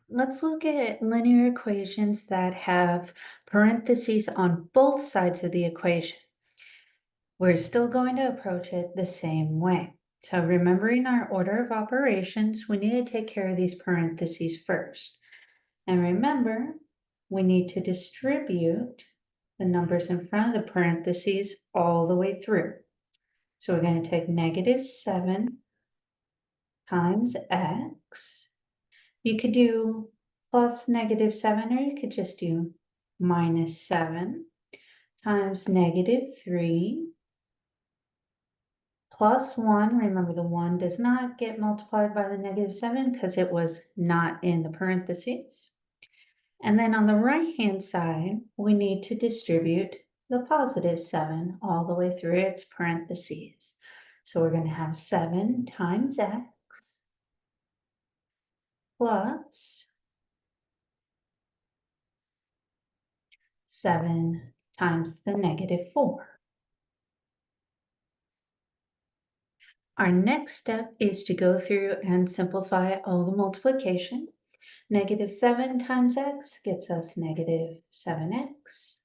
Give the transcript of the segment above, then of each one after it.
Let's look at linear equations that have parentheses on both sides of the equation. We're still going to approach it the same way. So remembering our order of operations, we need to take care of these parentheses first. And remember, we need to distribute the numbers in front of the parentheses all the way through. So we're going to take -7 times x. You could do plus -7, or you could just do -7 times -3 plus 1. Remember, the 1 does not get multiplied by the -7 because it was not in the parentheses. And then on the right-hand side, we need to distribute the +7 all the way through its parentheses. So we're going to have 7 times x plus 7 times the -4. Our next step is to go through and simplify all the multiplication. -7 times x gets us -7x.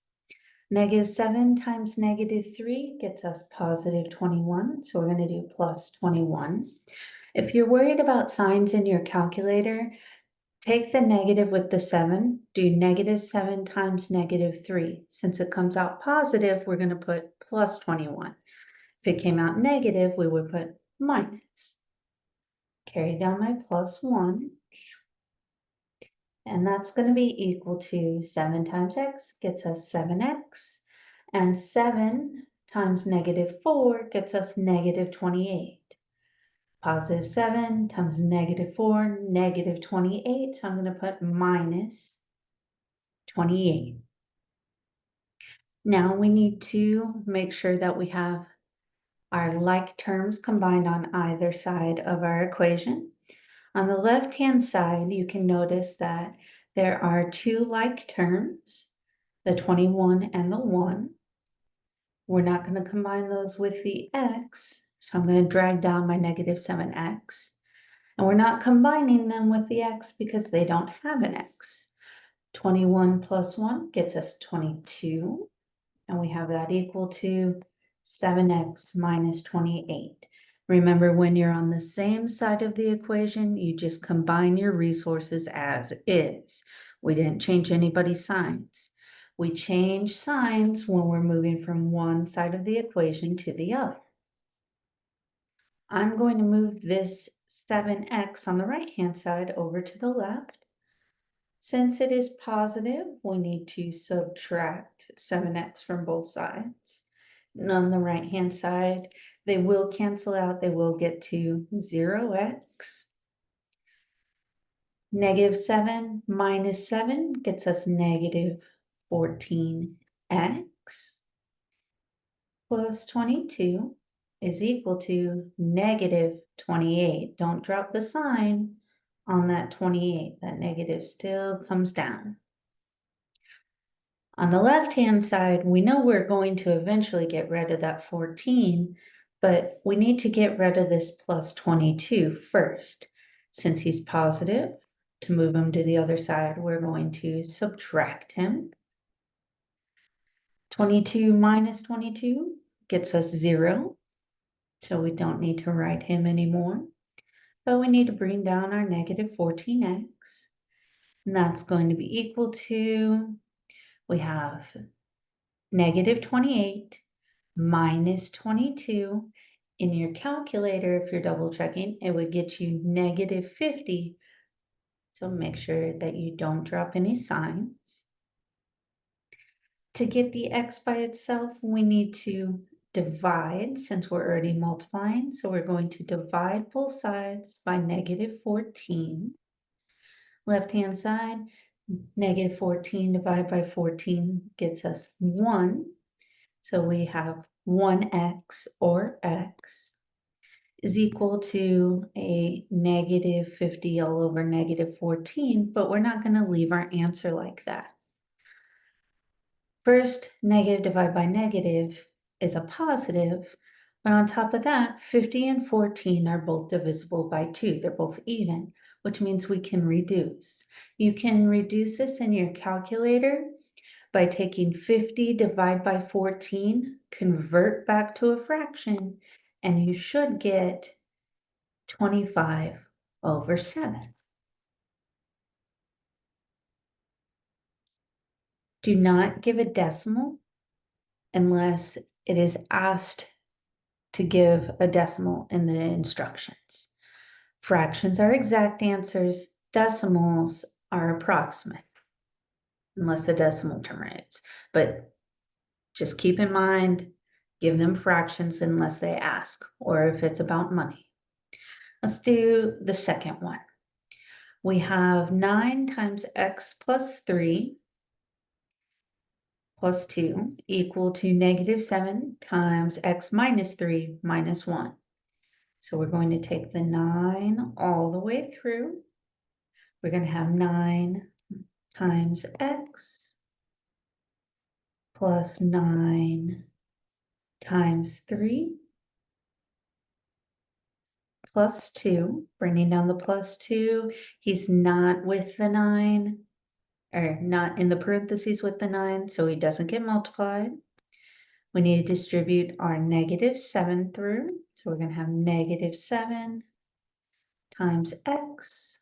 -7 times -3 gets us +21, so we're going to do +21. If you're worried about signs in your calculator, take the negative with the 7, do -7 times -3. Since it comes out positive, we're going to put +21. If it came out negative, we would put minus. Carry down my +1. And that's going to be equal to 7 times x gets us 7x. And 7 times -4 gets us -28. +7 times -4, -28. So I'm going to put -28. Now we need to make sure that we have our like terms combined on either side of our equation. On the left-hand side, you can notice that there are two like terms, the 21 and the 1. We're not going to combine those with the x, so I'm going to drag down my -7x. And we're not combining them with the x because they don't have an x. 21 plus 1 gets us 22, and we have that equal to 7x minus 28. Remember, when you're on the same side of the equation, you just combine your resources as is. We didn't change anybody's signs. We change signs when we're moving from one side of the equation to the other. I'm going to move this 7x on the right-hand side over to the left. Since it is positive, we need to subtract 7x from both sides. And on the right-hand side, they will cancel out. They will get to 0x. -7 minus 7 gets us -14x. Plus 22 is equal to -28. Don't drop the sign on that 28. That negative still comes down. On the left-hand side, we know we're going to eventually get rid of that 14, but we need to get rid of this plus 22 first. Since he's positive, to move him to the other side, we're going to subtract him. 22 minus 22 gets us 0, so we don't need to write him anymore. But we need to bring down our -14x, and that's going to be equal to, we have -28 minus 22. In your calculator, if you're double checking, it would get you -50. So make sure that you don't drop any signs. To get the x by itself, we need to divide since we're already multiplying. So we're going to divide both sides by -14. Left-hand side, -14 divided by 14 gets us 1. So we have 1x, or x, is equal to a -50 all over -14, but we're not going to leave our answer like that. First, negative divided by negative is a positive, but on top of that, 50 and 14 are both divisible by 2. They're both even. which means we can reduce. You can reduce this in your calculator by taking 50 divided by 14, convert back to a fraction, and you should get 25/7. Do not give a decimal unless it is asked to give a decimal in the instructions. Fractions are exact answers, decimals are approximate, unless the decimal terminates. But just keep in mind, give them fractions unless they ask, or if it's about money. Let's do the second one. We have 9 times x plus 3 plus 2 equal to -7 times x minus 3 minus 1. So we're going to take the 9 all the way through. We're going to have 9 times x plus 9 times 3 plus 2, bringing down the plus 2. He's not with the 9, or not in the parentheses with the 9, so he doesn't get multiplied. We need to distribute our -7 through, so we're going to have -7 times x.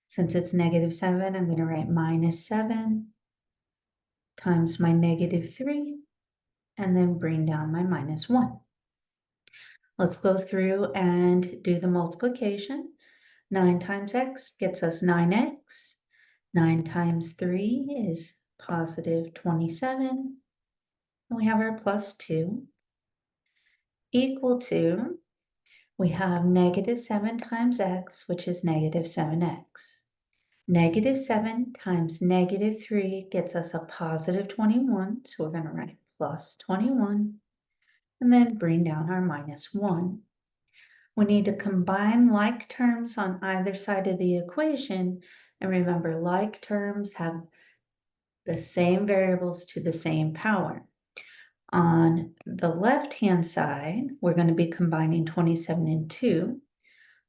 Since it's -7, I'm going to write -7 times my -3, and then bring down my -1. Let's go through and do the multiplication. 9 times x gets us 9x. 9 times 3 is positive 27. And we have our plus 2 equal to, we have -7 times x, which is -7x. -7 times -3 gets us a positive 21, so we're going to write plus 21, and then bring down our -1. We need to combine like terms on either side of the equation, and remember, like terms have the same variables to the same power. On the left-hand side, we're going to be combining 27 and 2.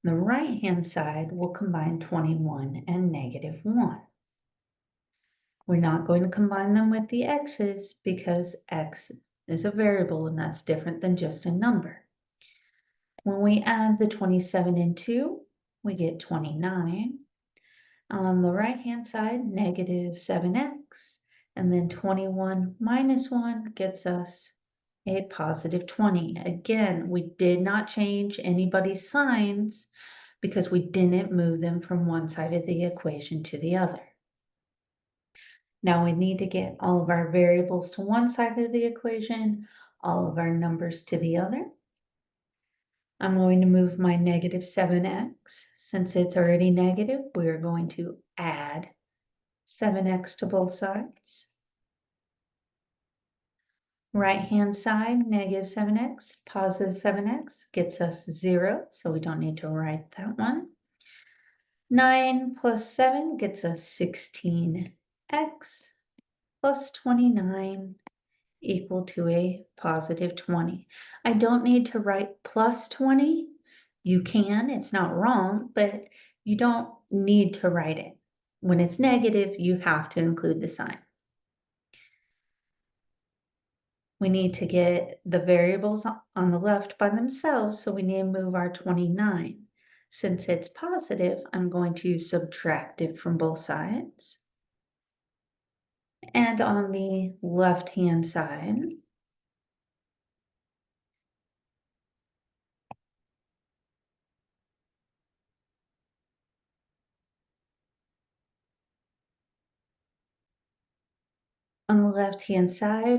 The right-hand side will combine 21 and -1. We're not going to combine them with the x's because x is a variable and that's different than just a number. When we add the 27 and 2, we get 29. On the right-hand side, -7x, and then 21 minus 1 gets us a positive 20. Again, we did not change anybody's signs because we didn't move them from one side of the equation to the other. Now we need to get all of our variables to one side of the equation, all of our numbers to the other. I'm going to move my -7x. Since it's already negative, we're going to add 7x to both sides. Right-hand side, -7x, positive 7x gets us 0, so we don't need to write that one. 9 plus 7 gets us 16x plus 29 equal to a positive 20. I don't need to write plus 20. You can, it's not wrong, but you don't need to write it. When it's negative, you have to include the sign. We need to get the variables on the left by themselves, so we need to move our 29. Since it's positive, I'm going to subtract it from both sides. And on the left-hand side,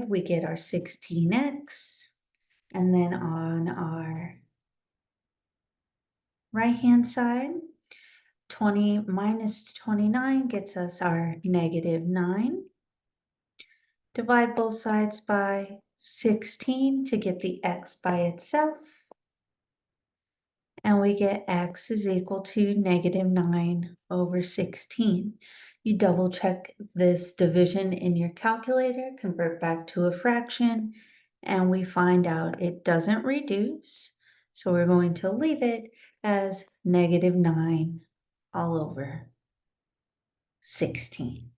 we get our 16x, and then on our right-hand side, 20 minus 29 gets us our -9. Divide both sides by 16 to get the x by itself. And we get x is equal to -9/16. You double check this division in your calculator, convert back to a fraction, and we find out it doesn't reduce. So we're going to leave it as -9 all over 16.